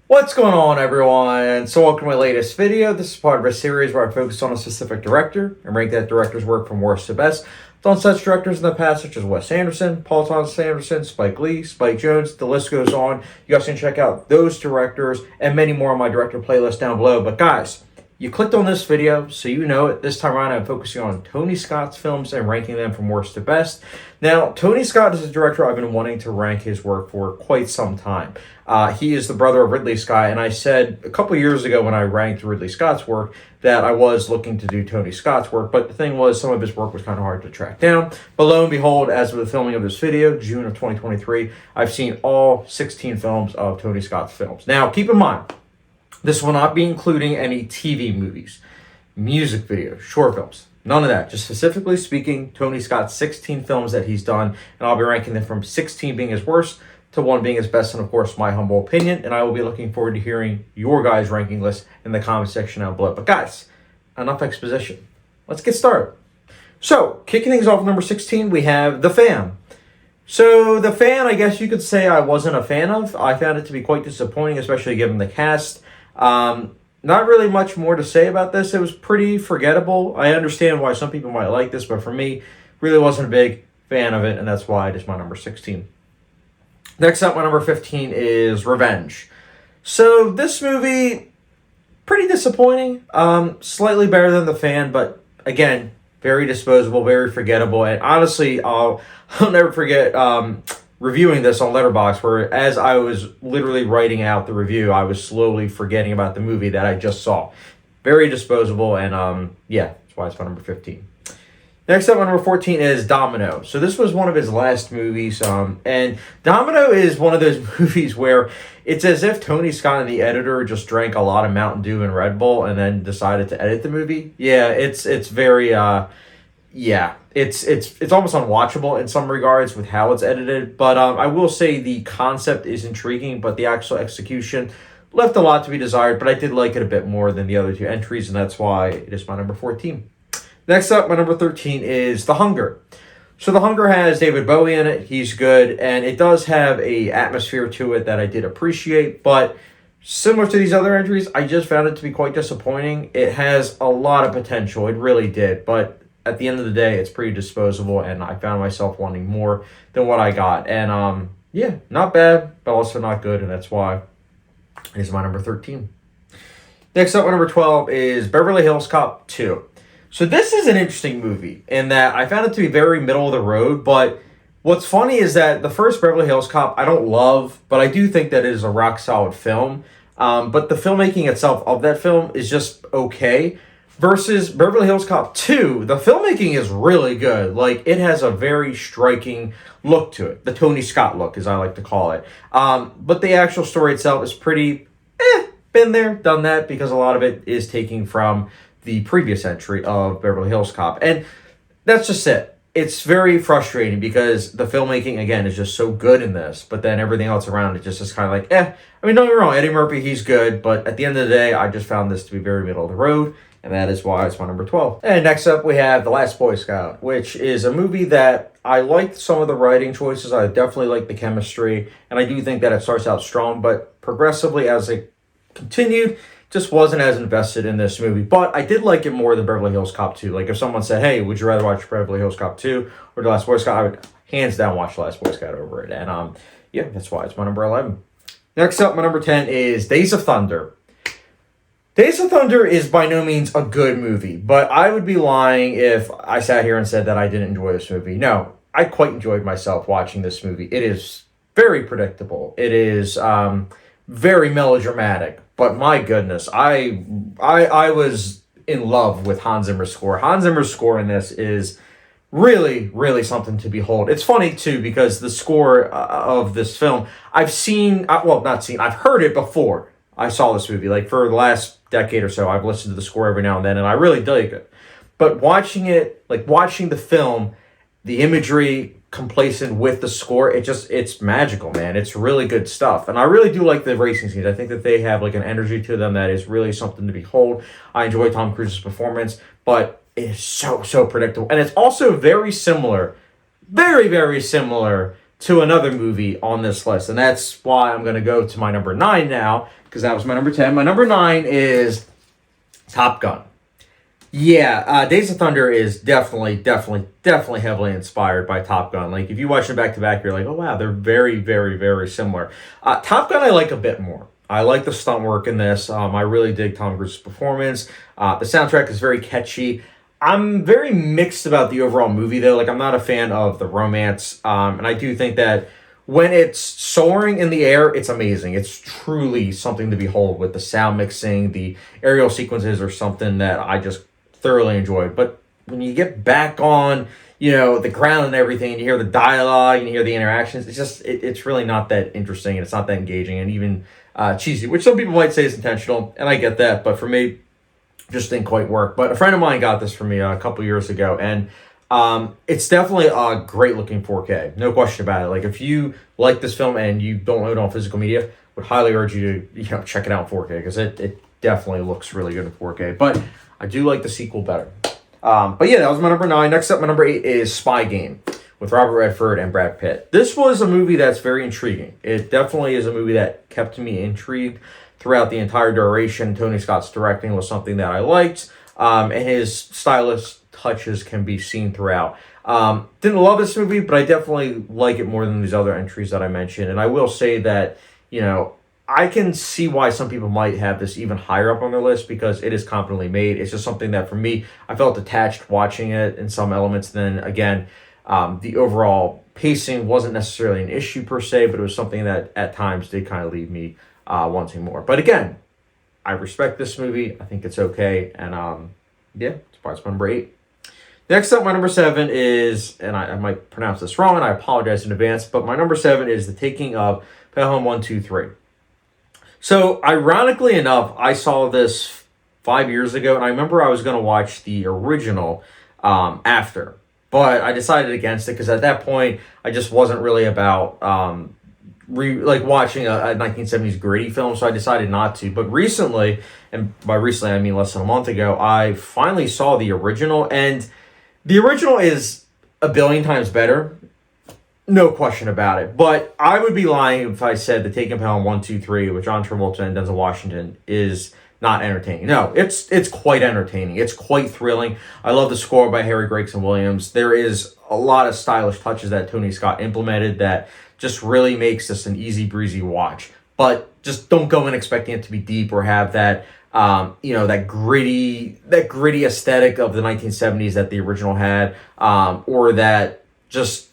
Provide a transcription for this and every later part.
What's going on, everyone? So welcome to my latest video. This is part of a series where I focus on a specific director and rank that director's work from worst to best. I've done such directors in the past such as Wes Anderson, Paul Thomas Anderson, Spike Lee, Spike Jonze, the list goes on. You guys can check out those directors and many more on my director playlist down below. But guys, you clicked on this video, so you know it. This time around, I'm focusing on Tony Scott's films and ranking them from worst to best. Now, Tony Scott is a director I've been wanting to rank his work for quite some time. He is the brother of Ridley Scott, and I said a couple years ago when I ranked Ridley Scott's work that I was looking to do Tony Scott's work, but the thing was some of his work was kind of hard to track down. But lo and behold, as of the filming of this video, June of 2023, I've seen all 16 films of Tony Scott's films. Now, keep in mind, this will not be including any TV movies, music videos, short films. None of that. Just specifically speaking, Tony Scott's 16 films that he's done, and I'll be ranking them from 16 being his worst to 1 being his best, and of course, my humble opinion. And I will be looking forward to hearing your guys' ranking list in the comment section down below. But guys, enough exposition. Let's get started. So, kicking things off at number 16, we have The Fan. So, The Fan, I guess you could say I wasn't a fan of. I found it to be quite disappointing, especially given the cast. Not really much more to say about this. It was pretty forgettable. I understand why some people might like this, but for me, really wasn't a big fan of it, and that's why it is my number 16. Next up, my number 15 is Revenge. So this movie, pretty disappointing. Slightly better than The Fan, but again, very disposable, very forgettable, and honestly, I'll never forget reviewing this on Letterboxd, where as I was literally writing out the review, I was slowly forgetting about the movie that I just saw. Very disposable, and yeah, that's why it's my number 15. Next up, my number 14 is Domino. So this was one of his last movies, and Domino is one of those movies where it's as if Tony Scott and the editor just drank a lot of Mountain Dew and Red Bull and then decided to edit the movie. Yeah, it's very yeah, it's almost unwatchable in some regards with how it's edited. But I will say the concept is intriguing, but the actual execution left a lot to be desired. But I did like it a bit more than the other two entries, and that's why it is my number 14. Next up, my number 13 is The Hunger. So The Hunger has David Bowie in it. He's good, and it does have a atmosphere to it that I did appreciate. But similar to these other entries, I just found it to be quite disappointing. It has a lot of potential. It really did, but at the end of the day, it's pretty disposable, and I found myself wanting more than what I got. And yeah, not bad, but also not good, and that's why it is my number 13. Next up, my number 12 is Beverly Hills Cop 2. So this is an interesting movie in that I found it to be very middle of the road, but what's funny is that the first Beverly Hills Cop I don't love, but I do think that it is a rock solid film. But the filmmaking itself of that film is just okay. Versus Beverly Hills Cop 2, the filmmaking is really good. Like, it has a very striking look to it. The Tony Scott look, as I like to call it. But the actual story itself is pretty, been there, done that, because a lot of it is taking from the previous entry of Beverly Hills Cop. And that's just it. It's very frustrating because the filmmaking, again, is just so good in this, but then everything else around it just is kind of like, I mean, don't get me wrong, Eddie Murphy, he's good, but at the end of the day, I just found this to be very middle of the road. And that is why it's my number 12. And next up, we have The Last Boy Scout, which is a movie that I liked some of the writing choices. I definitely like the chemistry. And I do think that it starts out strong, but progressively as it continued, just wasn't as invested in this movie. But I did like it more than Beverly Hills Cop 2. Like if someone said, hey, would you rather watch Beverly Hills Cop 2 or The Last Boy Scout? I would hands down watch The Last Boy Scout over it. And yeah, that's why it's my number 11. Next up, my number 10 is Days of Thunder. Days of Thunder is by no means a good movie, but I would be lying if I sat here and said that I didn't enjoy this movie. No, I quite enjoyed myself watching this movie. It is very predictable. It is very melodramatic, but my goodness, I was in love with Hans Zimmer's score. Hans Zimmer's score in this is really, really something to behold. It's funny, too, because the score of this film, I've heard it before I saw this movie. Like, for the last decade or so, I've listened to the score every now and then, and I really dig it. But watching it, like watching the film, the imagery complacent with the score, it's magical, man. It's really good stuff. And I really do like the racing scenes. I think that they have like an energy to them that is really something to behold. I enjoy Tom Cruise's performance, but it is so predictable. And it's also very similar, very, very similar to another movie on this list, and that's why I'm going to go to my number 9 now, because that was my number 10. My number 9 is Top Gun. Yeah, Days of Thunder is definitely heavily inspired by Top Gun. Like, if you watch them back to back, you're like, oh wow, they're very similar. Top Gun I like a bit more. I like the stunt work in this. I really dig Tom Cruise's performance. The soundtrack is very catchy. I'm very mixed about the overall movie, though. Like, I'm not a fan of the romance, and I do think that when it's soaring in the air, it's amazing. It's truly something to behold with the sound mixing. The aerial sequences are something that I just thoroughly enjoyed. But when you get back on, the ground and everything, and you hear the dialogue and you hear the interactions, it's just, it's really not that interesting, and it's not that engaging, and even cheesy, which some people might say is intentional, and I get that, but for me, just didn't quite work. But a friend of mine got this for me a couple years ago, and it's definitely a great looking 4K, no question about it. Like, if you like this film and you don't own it on physical media, would highly urge you to check it out in 4K, because it definitely looks really good in 4K. But I do like the sequel better. But yeah, that was my number 9. Next up, my number 8 is Spy Game with Robert Redford and Brad Pitt. This was a movie that's very intriguing. It definitely is a movie that kept me intrigued throughout the entire duration. Tony Scott's directing was something that I liked, and his stylish touches can be seen throughout. Didn't love this movie, but I definitely like it more than these other entries that I mentioned. And I will say that, I can see why some people might have this even higher up on their list, because it is competently made. It's just something that, for me, I felt attached watching it in some elements. Then again, the overall pacing wasn't necessarily an issue per se, but it was something that at times did kind of leave me wanting more. But again, I respect this movie. I think it's okay. And yeah, it's my number 8. Next up, my number 7 is, and I might pronounce this wrong, and I apologize in advance, but my number 7 is The Taking of Pelham 123. So, ironically enough, I saw this 5 years ago, and I remember I was going to watch the original after, but I decided against it, because at that point, I just wasn't really about watching a 1970s gritty film, so I decided not to. But recently, and by recently I mean less than a month ago, I finally saw the original, and the original is a billion times better. No question about it. But I would be lying if I said The Taking of Pelham 123 with John Travolta and Denzel Washington is not entertaining. No, it's quite entertaining. It's quite thrilling. I love the score by Harry Gregson Williams. There is a lot of stylish touches that Tony Scott implemented that just really makes this an easy breezy watch. But just don't go in expecting it to be deep or have that that gritty aesthetic of the 1970s that the original had, or that just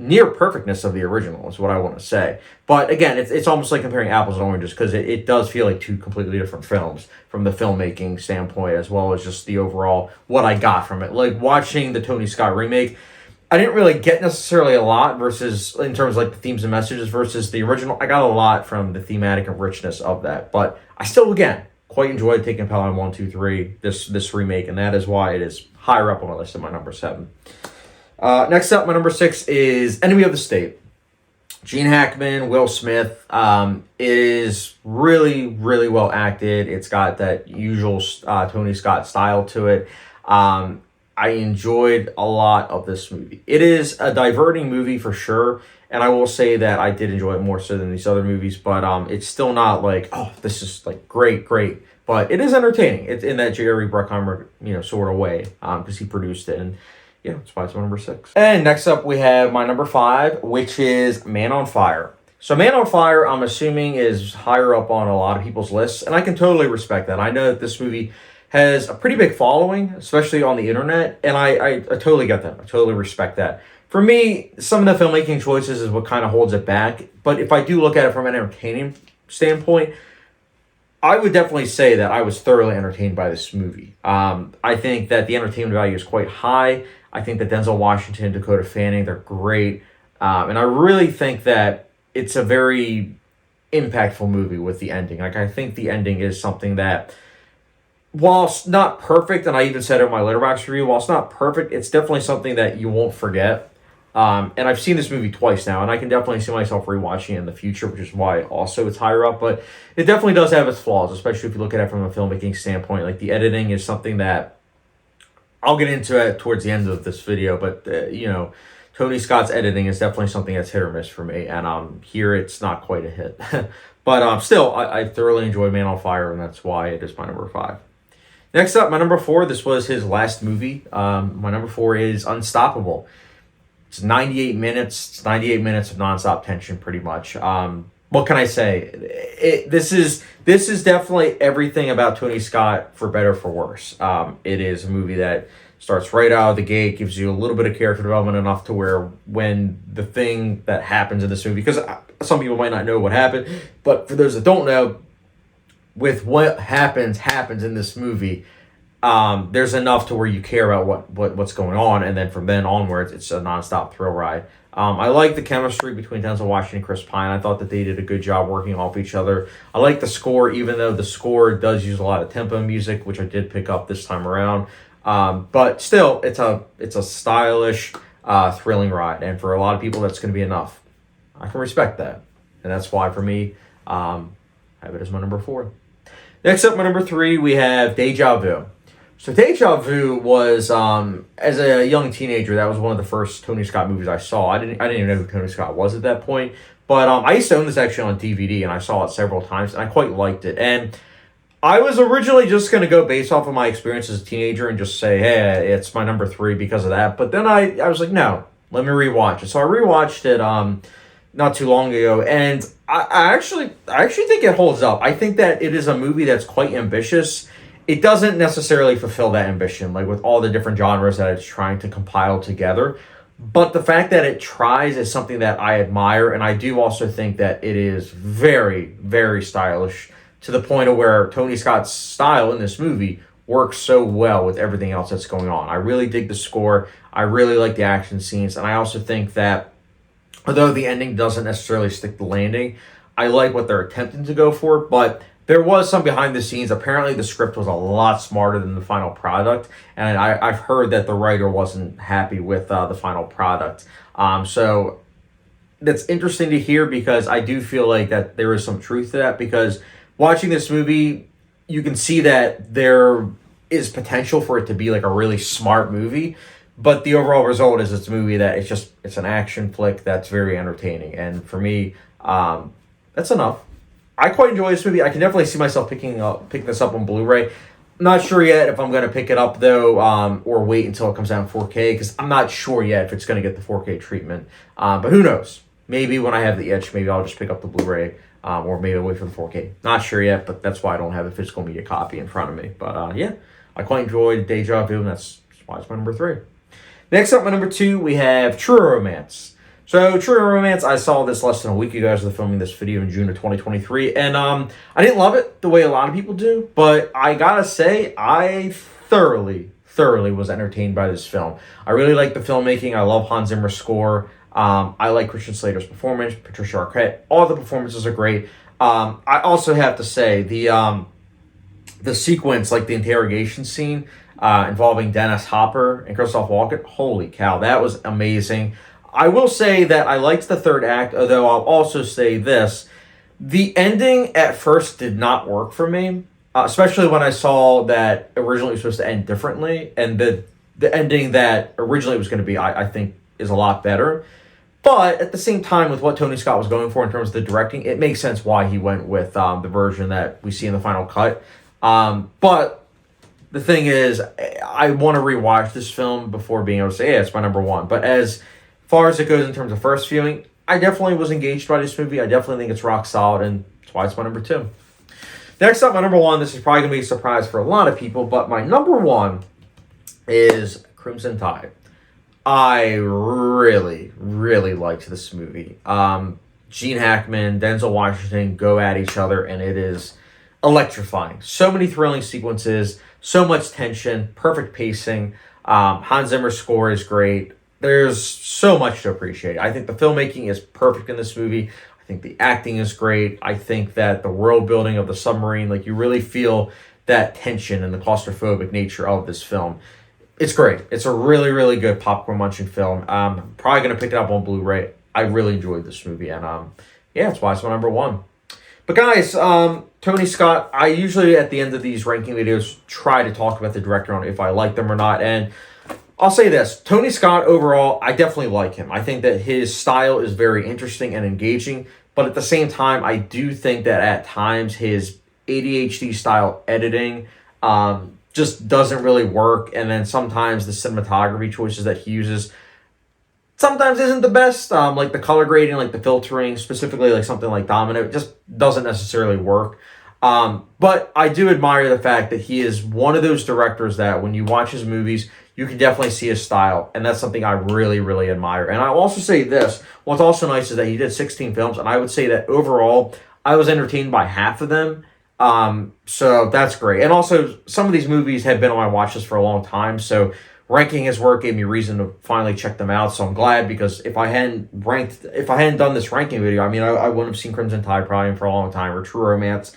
near perfectness of the original is what I want to say. But again, it's almost like comparing apples and oranges, because it does feel like two completely different films from the filmmaking standpoint, as well as just the overall what I got from it. Like, watching the Tony Scott remake, I didn't really get necessarily a lot versus, in terms of like the themes and messages, versus the original. I got a lot from the thematic and richness of that, but I still, again, quite enjoyed Taking Pelham 123, this remake, and that is why it is higher up on my list at my number 7. Next up, my number 6 is Enemy of the State. Gene Hackman, Will Smith, is really well acted. It's got that usual Tony Scott style to it. I enjoyed a lot of this movie. It is a diverting movie for sure, and I will say that I did enjoy it more so than these other movies, but it's still not like, oh, this is like great, but it is entertaining. It's in that Jerry Bruckheimer, sort of way, because he produced it, and yeah, it's why it's my number 6. And next up, we have my number 5, which is Man on Fire. So Man on Fire, I'm assuming, is higher up on a lot of people's lists, and I can totally respect that. I know that this movie has a pretty big following, especially on the internet, and I totally get that. I totally respect that. For me, some of the filmmaking choices is what kind of holds it back, but if I do look at it from an entertaining standpoint, I would definitely say that I was thoroughly entertained by this movie. I think that the entertainment value is quite high. I think that Denzel Washington, Dakota Fanning, they're great. And I really think that it's a very impactful movie with the ending. Like, I think the ending is something that, whilst not perfect, and I even said it in my Letterboxd review, whilst not perfect, it's definitely something that you won't forget. And I've seen this movie twice now, and I can definitely see myself rewatching it in the future, which is why also it's higher up. But it definitely does have its flaws, especially if you look at it from a filmmaking standpoint. Like, the editing is something that I'll get into it towards the end of this video, but, in Tony Scott's editing is definitely something that's hit or miss for me, and here it's not quite a hit. But still, I thoroughly enjoyed Man on Fire, and that's why it is my number 5. Next up, my number 4, this was his last movie. My number 4 is Unstoppable. It's 98 minutes. It's 98 minutes of nonstop tension, pretty much. What can I say? This is definitely everything about Tony Scott, for better or for worse. It is a movie that starts right out of the gate, gives you a little bit of character development enough to where when the thing that happens in this movie, because some people might not know what happened, but for those that don't know, with what happens in this movie, there's enough to where you care about what's going on, and then from then onwards, it's a nonstop thrill ride. I like the chemistry between Denzel Washington and Chris Pine. I thought that they did a good job working off each other. I like the score, even though the score does use a lot of tempo music, which I did pick up this time around. But still, it's a stylish, thrilling ride, and for a lot of people, that's going to be enough. I can respect that, and that's why for me, I have it as my number 4. Next up, my number 3, we have Deja Vu. So Deja Vu was, as a young teenager, that was one of the first Tony Scott movies I saw. I didn't even know who Tony Scott was at that point, but I used to own this actually on DVD, and I saw it several times, and I quite liked it. And I was originally just going to go based off of my experience as a teenager and just say, hey, it's my number 3 because of that. But then I was like, no, let me rewatch it. So I rewatched it not too long ago, and I actually think it holds up. I think that it is a movie that's quite ambitious. It doesn't necessarily fulfill that ambition, like with all the different genres that it's trying to compile together. But the fact that it tries is something that I admire, and I do also think that it is very, very stylish, to the point of where Tony Scott's style in this movie works so well with everything else that's going on. I really dig the score. I really like the action scenes, and I also think that although the ending doesn't necessarily stick the landing, I like what they're attempting to go for, but there was some behind the scenes. Apparently, the script was a lot smarter than the final product, and I've heard that the writer wasn't happy with the final product. So that's interesting to hear, because I do feel like that there is some truth to that, because watching this movie, you can see that there is potential for it to be like a really smart movie, but the overall result is it's a movie that it's an action flick that's very entertaining, and for me, that's enough. I quite enjoy this movie. I can definitely see myself picking this up on Blu-ray. Not sure yet if I'm going to pick it up, though, or wait until it comes out in 4K, because I'm not sure yet if it's going to get the 4K treatment. But who knows? Maybe when I have the itch, maybe I'll just pick up the Blu-ray, or maybe I'll wait for the 4K. Not sure yet, but that's why I don't have a physical media copy in front of me. But yeah, I quite enjoyed Deja Vu, and that's why it's my number 3. Next up, my number 2, we have True Romance. So, True Romance, I saw this less than a week ago as of filming this video in June of 2023, and I didn't love it the way a lot of people do, but I gotta say, I thoroughly was entertained by this film. I really like the filmmaking. I love Hans Zimmer's score. I like Christian Slater's performance, Patricia Arquette. All the performances are great. I also have to say, the sequence, like the interrogation scene involving Dennis Hopper and Christoph Walken, holy cow, that was amazing. I will say that I liked the third act, although I'll also say this. The ending at first did not work for me, especially when I saw that originally it was supposed to end differently, and the ending that originally was going to be, I think, is a lot better. But at the same time, with what Tony Scott was going for in terms of the directing, it makes sense why he went with the version that we see in the final cut. But the thing is, I want to rewatch this film before being able to say, yeah, it's my number 1. But as far as it goes in terms of first viewing, I definitely was engaged by this movie. I definitely think it's rock solid, and that's why it's my number 2. Next up, my number 1, this is probably going to be a surprise for a lot of people, but my number 1 is Crimson Tide. I really liked this movie. Gene Hackman, Denzel Washington go at each other, and it is electrifying. So many thrilling sequences, so much tension, perfect pacing. Hans Zimmer's score is great. There's so much to appreciate. I think the filmmaking is perfect in this movie. I think the acting is great. I think that the world building of the submarine, like you really feel that tension and the claustrophobic nature of this film. It's great. It's a really good popcorn munching film. I'm probably going to pick it up on Blu-ray. I really enjoyed this movie, and yeah, that's why it's my number 1. But guys, Tony Scott, I usually at the end of these ranking videos try to talk about the director on if I like them or not, and I'll say this. Tony Scott, overall, I definitely like him. I think that his style is very interesting and engaging, but at the same time, I do think that at times his ADHD style editing just doesn't really work, and then sometimes the cinematography choices that he uses sometimes isn't the best. Like the color grading, like the filtering, specifically like something like Domino, it just doesn't necessarily work. But I do admire the fact that he is one of those directors that when you watch his movies, you can definitely see his style, and that's something I really, really admire. And I'll also say this: what's also nice is that he did 16 films, and I would say that overall, I was entertained by half of them. So that's great. And also, some of these movies have been on my watch list for a long time, so ranking his work gave me reason to finally check them out. So I'm glad, because if I hadn't done this ranking video, I mean, I wouldn't have seen Crimson Tide probably for a long time, or True Romance.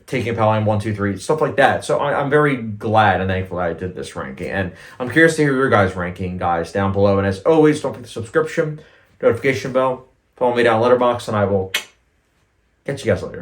Taking Pelham 1, 2, 3, stuff like that. So I'm very glad and thankful that I did this ranking. And I'm curious to hear your guys' ranking, guys, down below. And as always, don't forget the subscription, notification bell, follow me down Letterboxd, and I will catch you guys later.